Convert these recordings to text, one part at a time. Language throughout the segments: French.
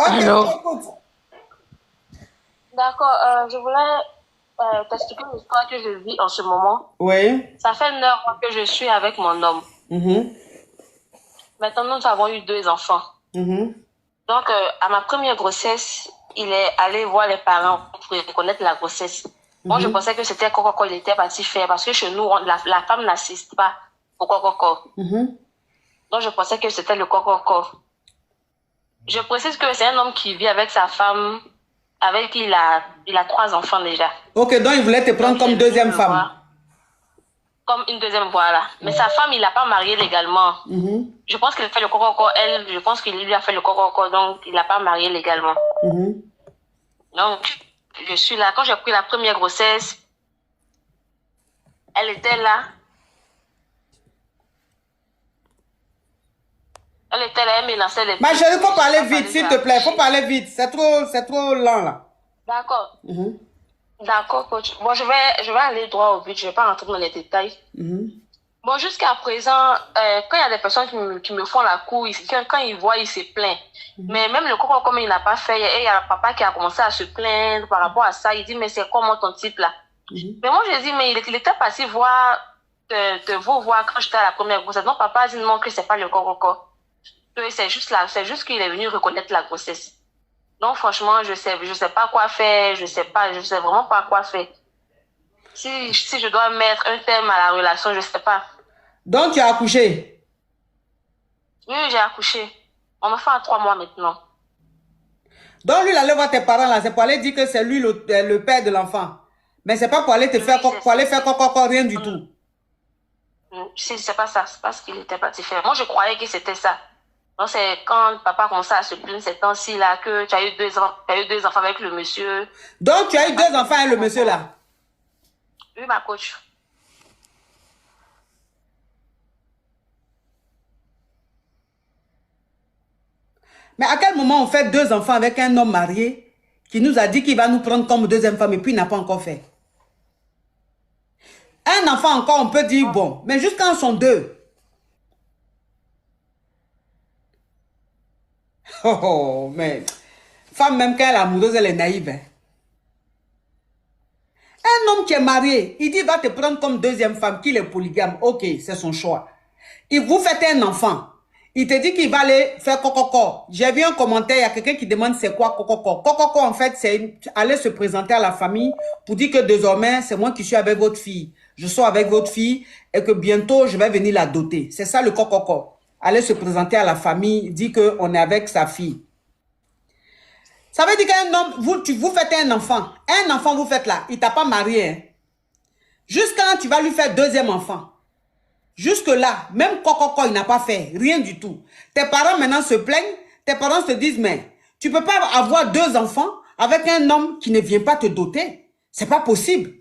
Ok, Alors, écoute. D'accord, je voulais t'expliquer l'histoire que je vis en ce moment. Oui. Ça fait 9 mois que je suis avec mon homme. Mhm, Maintenant, nous avons eu 2 enfants. mhm, Donc, à ma première grossesse, il est allé voir les parents pour reconnaître la grossesse. Moi, je mhm, pensais que c'était Coco il était parti faire parce que chez nous, la femme n'assiste pas au Coco. mhm. Donc, je pensais que c'était le Coco. Je précise que c'est un homme qui vit avec sa femme, avec qui il a 3 enfants déjà. Ok, donc il voulait te prendre Donc, il comme est venu deuxième me femme. voir comme une deuxième voix là. Mais sa femme, il l'a pas mariée légalement. Mhm, Je pense qu'il a fait le coco, elle, je pense qu'il lui a fait le coco, donc il l'a pas marié légalement. mhm. Donc, je suis là. Quand j'ai pris la première grossesse, elle était là. Elle était là, elle me lançait les Ma pieds. chérie, faut Je parler pas vite, parlé, j'ai s'il te plaît. Faut accouché. parler vite. C'est trop lent là. D'accord. Mhm, D'accord, coach. Bon, je vais aller droit au but. Je vais pas rentrer dans les détails. mhm. Bon, jusqu'à présent, quand il y a des personnes qui me font la cour, quand ils voient, ils se plaignent. Mais même le coco, comme il n'a pas fait, et il y a papa qui a commencé à se plaindre par rapport à ça. Il dit, mais c'est comment ton type là? Mais moi, je dis, mais il était passé voir, vous voir quand j'étais à la première grossesse. Donc, papa a dit non, que c'est pas le coco. Que c'est juste là, c'est juste qu'il est venu reconnaître la grossesse. Donc, franchement, je sais pas quoi faire, je sais vraiment pas quoi faire. Si je dois mettre un terme à la relation, je sais pas. Donc tu as accouché. Oui, j'ai accouché. On me fait à 3 mois maintenant. Donc lui, il allait voir tes parents là, c'est pour aller dire que c'est lui le père de l'enfant. Mais c'est pas pour aller te Oui, faire c'est pour aller ça. faire coco, rien du tout. Si, c'est pas ça, c'est pas ce qu'il était parti faire. Moi, je croyais que c'était ça. Donc, c'est quand papa commençait à se plaindre ces temps-ci là que tu as eu tu as eu 2 enfants avec le monsieur. Donc tu as eu Papa deux était enfants venu et le monsieur là. Oui, ma coach. Mais à quel moment on fait deux enfants avec un homme marié qui nous a dit qu'il va nous prendre comme deuxième femme et puis il n'a pas encore fait? Un enfant encore, on peut dire bon, mais jusqu'à en sont deux. Oh, oh, mais femme même quand elle est amoureuse, elle est naïve. Hein. Un homme qui est marié, il dit va te prendre comme deuxième femme, qu'il est polygame. Ok, c'est son choix. Et vous faites un enfant. Il te dit qu'il va aller faire coco. J'ai vu un commentaire, il y a quelqu'un qui demande c'est quoi coco. Coco, en fait, c'est aller se présenter à la famille pour dire que désormais, c'est moi qui suis avec votre fille. Je suis avec votre fille et que bientôt, je vais venir la doter. C'est ça le coco. Aller se présenter à la famille, dire qu'on est avec sa fille. Ça veut dire qu'un homme, vous faites un enfant. Un enfant, vous faites là. Il t'a pas marié. Hein. Jusqu'à tu vas lui faire deuxième enfant. Jusque-là, même coco, il n'a pas fait. Rien du tout. Tes parents maintenant se plaignent. Tes parents se disent, mais tu ne peux pas avoir deux enfants avec un homme qui ne vient pas te doter. C'est pas possible.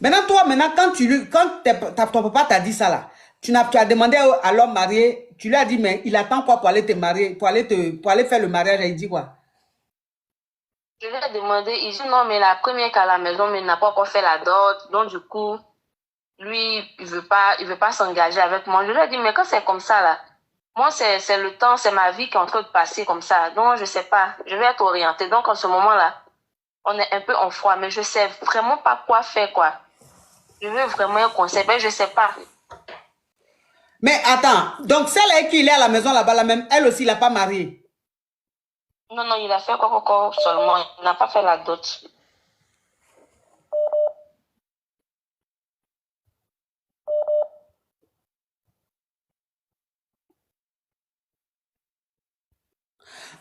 Maintenant, toi, quand ton papa t'a dit ça là, tu as demandé à l'homme marié, tu lui as dit, mais il attend quoi pour aller te marier, pour aller faire le mariage, et il dit quoi? Je lui ai demandé, il dit non, mais la première qu'à la maison, mais il n'a pas encore fait la dot. Donc, du coup, lui, il veut pas s'engager avec moi. Je lui ai dit, mais quand c'est comme ça, là, moi, c'est le temps, c'est ma vie qui est en train de passer comme ça. Donc, je sais pas, je vais être orientée. Donc, en ce moment-là, on est un peu en froid, mais je sais vraiment pas quoi faire, quoi. Je veux vraiment un conseil, mais je sais pas. Mais attends, donc celle avec qui il est à la maison là-bas, là même, elle aussi, il n'a pas marié. Non, non, il a fait quoi seulement. Il n'a pas fait la dot.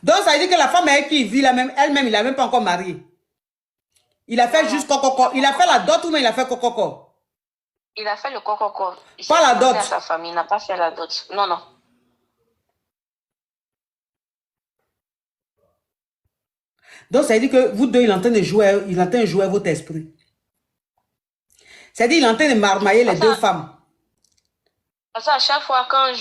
Donc ça veut dire que la femme avec qui il vit là même, elle-même, il n'a même pas encore marié. Il a fait Non, juste non, coco. Il a fait la dot ou même il a fait coco. il a fait le coco. Il s'est Pas la présenté dot. à sa famille, il n'a pas fait la dot. Non, non. Donc ça veut dire que vous deux, il est en train de jouer votre esprit. C'est-à-dire il est en train de marmailler les deux femmes. Parce qu'à chaque fois quand comment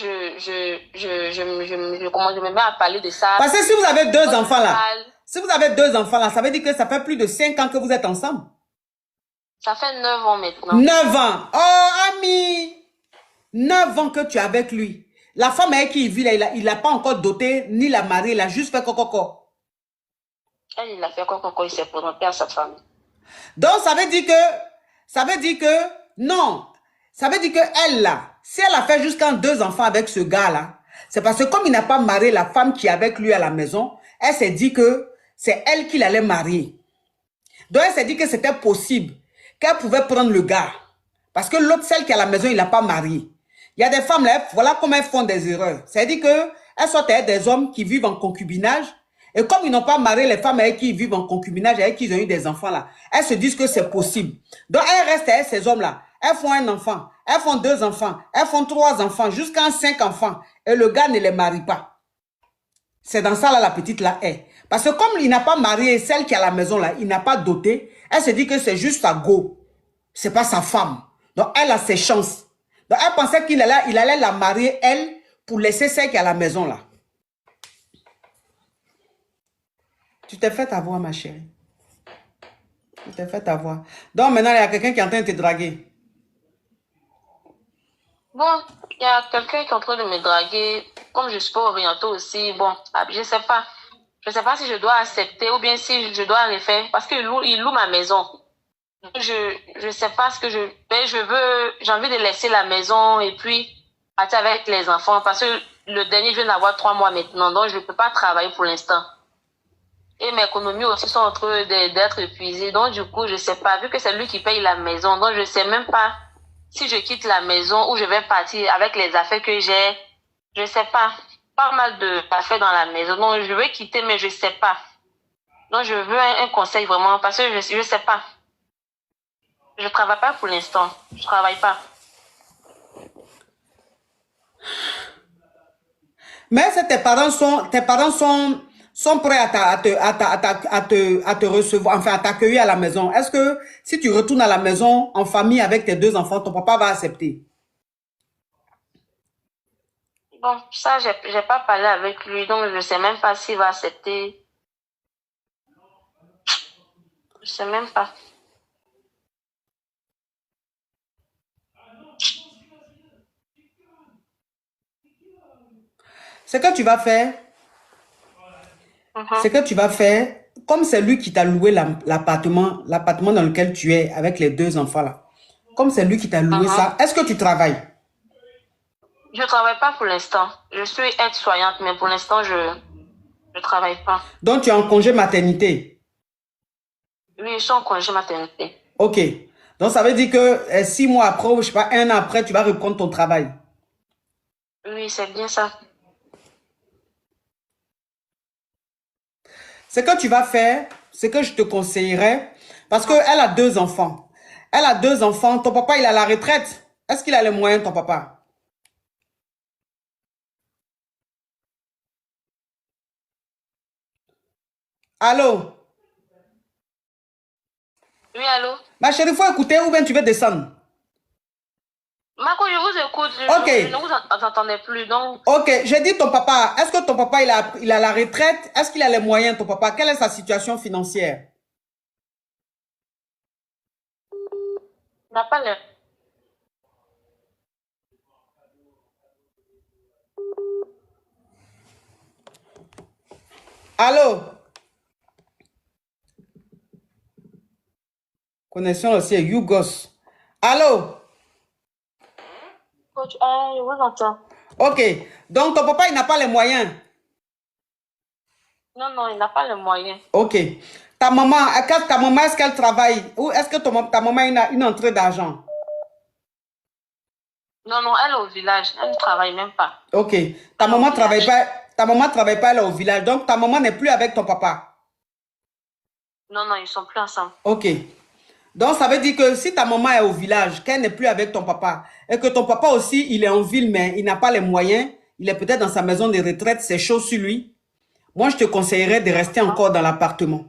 je me mets à parler de ça. Parce que si vous avez deux enfants là, ça veut dire que ça fait plus de 5 ans que vous êtes ensemble. Ça fait 9 ans maintenant. 9 ans. Oh, ami. 9 ans que tu es avec lui. La femme avec qui il vit, là, il n'a pas encore doté, ni la mariée, il a juste fait coco. Elle, il a fait quoi quand il s'est présenté à sa famille. Donc, ça veut dire que, non, ça veut dire que elle, là, si elle a fait jusqu'à 2 enfants avec ce gars-là, c'est parce que comme il n'a pas marié la femme qui est avec lui à la maison, elle s'est dit que c'est elle qu'il allait marier. Donc, elle s'est dit que c'était possible, qu'elle pouvait prendre le gars. Parce que l'autre, celle qui est à la maison, il n'a pas marié. Il y a des femmes, là, voilà comment elles font des erreurs. C'est-à-dire qu'elles sont des hommes qui vivent en concubinage. Et comme ils n'ont pas marié les femmes avec qui ils vivent en concubinage, avec qui ils ont eu des enfants, là, elles se disent que c'est possible. Donc, elles restent avec ces hommes-là. Elles font un enfant, elles font 2 enfants, elles font 3 enfants, jusqu'à 5 enfants. Et le gars ne les marie pas. C'est dans ça, là, la petite, là, est. Parce que comme il n'a pas marié celle qui est à la maison, là, il n'a pas doté, elle se dit que c'est juste sa go. C'est pas sa femme. Donc, elle a ses chances. Donc, elle pensait qu'il allait la marier, elle, pour laisser celle qui est à la maison, là. Tu t'es fait avoir, ma chérie. Tu t'es fait avoir. Donc, maintenant, il y a quelqu'un qui est en train de te draguer. Bon, il y a quelqu'un qui est en train de me draguer. Comme je suis pas orientée aussi, bon, je sais pas. Je sais pas si je dois accepter ou bien si je dois le faire. Parce qu'il loue ma maison. Je sais pas ce que j'ai envie de laisser la maison et puis partir avec les enfants parce que le dernier, je viens d'avoir 3 mois maintenant, donc je ne peux pas travailler pour l'instant. Et mes économies aussi sont en train d'être épuisées, donc du coup, je sais pas, vu que c'est lui qui paye la maison, donc je sais même pas si je quitte la maison ou je vais partir avec les affaires que j'ai, je sais pas mal d'affaires dans la maison, donc je vais quitter, mais je sais pas. Donc je veux un conseil vraiment, parce que je sais pas. Je travaille pas pour l'instant. Je travaille pas. Mais si tes parents sont prêts à te recevoir, enfin à t'accueillir à la maison, est-ce que si tu retournes à la maison en famille avec tes 2 enfants, ton papa va accepter? Bon, ça, j'ai pas parlé avec lui, donc je sais même pas s'il va accepter. Je sais même pas. Ce que tu vas faire, ce que tu vas faire, comme c'est lui qui t'a loué l'appartement dans lequel tu es avec les 2 enfants là, comme c'est lui qui t'a loué ça, est-ce que tu travailles? Je travaille pas pour l'instant. Je suis aide-soignante, mais pour l'instant, je travaille pas. Donc tu es en congé maternité? Oui, je suis en congé maternité. Ok. Donc ça veut dire que 6 mois après, ou je sais pas, 1 an après, tu vas reprendre ton travail. Oui, c'est bien ça. Ce que tu vas faire, ce que je te conseillerais, parce qu'elle a 2 enfants. Elle a 2 enfants. Ton papa, il a la retraite. Est-ce qu'il a les moyens, ton papa? Allô? Oui, allô? Ma chérie, il faut écouter ou bien tu veux descendre? Marco, je vous écoute. Ok. Je ne vous entendais plus, donc. Ok, j'ai dit ton papa. Est-ce que ton papa, il a la retraite? Est-ce qu'il a les moyens, ton papa? Quelle est sa situation financière? Il n'a pas le... Allô? Connexion aussi, Yougos. Allô? Ah, je vous entends. Ok, donc ton papa, il n'a pas les moyens. Non, non, il n'a pas le moyen. Ok. Ta maman, est-ce qu'elle travaille? Ou est-ce que ta maman a une entrée d'argent? Non, non, elle est au village. Elle ne travaille même pas. Ok. Ta maman travaille pas. Ta maman travaille pas, elle est au village. Donc ta maman n'est plus avec ton papa. Non, non, ils sont plus ensemble. Ok. Donc ça veut dire que si ta maman est au village, qu'elle n'est plus avec ton papa, et que ton papa aussi, il est en ville, mais il n'a pas les moyens, il est peut-être dans sa maison de retraite, c'est chaud sur lui. Moi, je te conseillerais de rester encore dans l'appartement.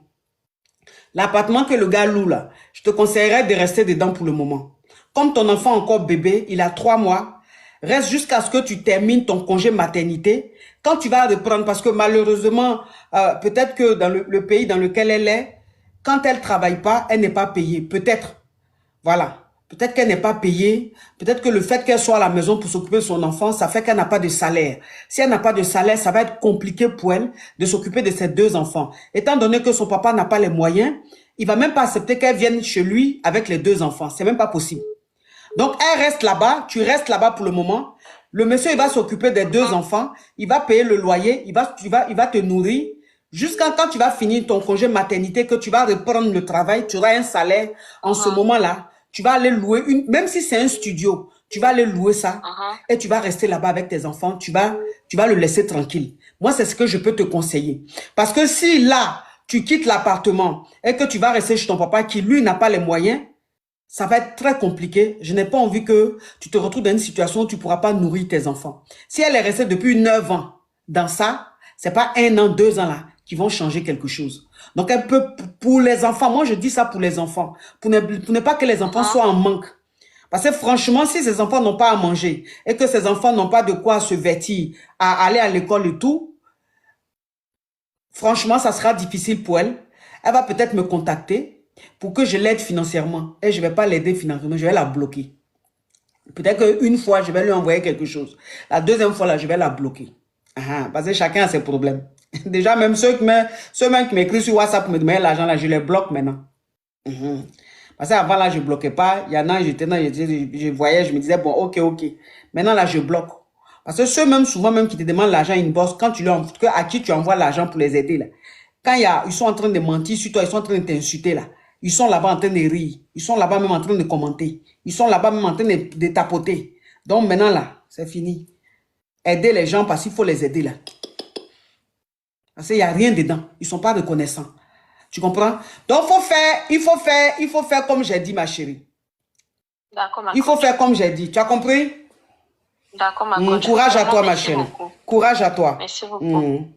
L'appartement que le gars loue là, je te conseillerais de rester dedans pour le moment. Comme ton enfant est encore bébé, il a 3 mois, reste jusqu'à ce que tu termines ton congé maternité. Quand tu vas reprendre, parce que malheureusement, peut-être que dans le pays dans lequel elle est, quand elle ne travaille pas, elle n'est pas payée. Peut-être. Voilà. Peut-être qu'elle n'est pas payée. Peut-être que le fait qu'elle soit à la maison pour s'occuper de son enfant, ça fait qu'elle n'a pas de salaire. Si elle n'a pas de salaire, ça va être compliqué pour elle de s'occuper de ses 2 enfants. Étant donné que son papa n'a pas les moyens, il va même pas accepter qu'elle vienne chez lui avec les 2 enfants. C'est même pas possible. Donc, elle reste là-bas. Tu restes là-bas pour le moment. Le monsieur, il va s'occuper des 2 enfants. Il va payer le loyer. Il va te nourrir. Jusqu'à quand tu vas finir ton congé maternité, que tu vas reprendre le travail, tu auras un salaire. En ce moment-là, tu vas aller louer même si c'est un studio, tu vas aller louer ça et tu vas rester là-bas avec tes enfants. Tu vas le laisser tranquille. Moi, c'est ce que je peux te conseiller. Parce que si là, tu quittes l'appartement et que tu vas rester chez ton papa qui, lui, n'a pas les moyens, ça va être très compliqué. Je n'ai pas envie que tu te retrouves dans une situation où tu ne pourras pas nourrir tes enfants. Si elle est restée depuis 9 ans dans ça, c'est pas 1 an, 2 ans là qui vont changer quelque chose. Donc, elle peut, pour les enfants, moi je dis ça pour les enfants, pour ne pas que les enfants soient en manque. Parce que franchement, si ces enfants n'ont pas à manger et que ces enfants n'ont pas de quoi se vêtir, à aller à l'école et tout, franchement, ça sera difficile pour elle. Elle va peut-être me contacter pour que je l'aide financièrement. Et je ne vais pas l'aider financièrement, je vais la bloquer. Peut-être qu'une fois, je vais lui envoyer quelque chose. La deuxième fois, là, je vais la bloquer. Parce que chacun a ses problèmes. Déjà, même ceux qui m'écrivent sur WhatsApp pour me demander l'argent, là, je les bloque maintenant. Parce qu'avant, là, je ne bloquais pas. Il y en a, je voyais, je me disais, bon, ok. Maintenant, là, je bloque. Parce que ceux même, souvent, même qui te demandent l'argent inbox, quand tu leur à qui tu envoies l'argent pour les aider, là. Quand ils sont en train de mentir sur toi, ils sont en train de t'insulter, là. Ils sont là-bas en train de rire. Ils sont là-bas même en train de commenter. Ils sont là-bas même en train de tapoter. Donc, maintenant, là, c'est fini. Aider les gens parce qu'il faut les aider, là. Parce qu'il n'y a rien dedans. Ils ne sont pas reconnaissants. Tu comprends? Donc, il faut faire comme j'ai dit, ma chérie. D'accord, ma Il faut faire comme j'ai dit. Tu as compris? D'accord, ma coach. Courage à toi, ma chérie. Courage à toi. Merci beaucoup.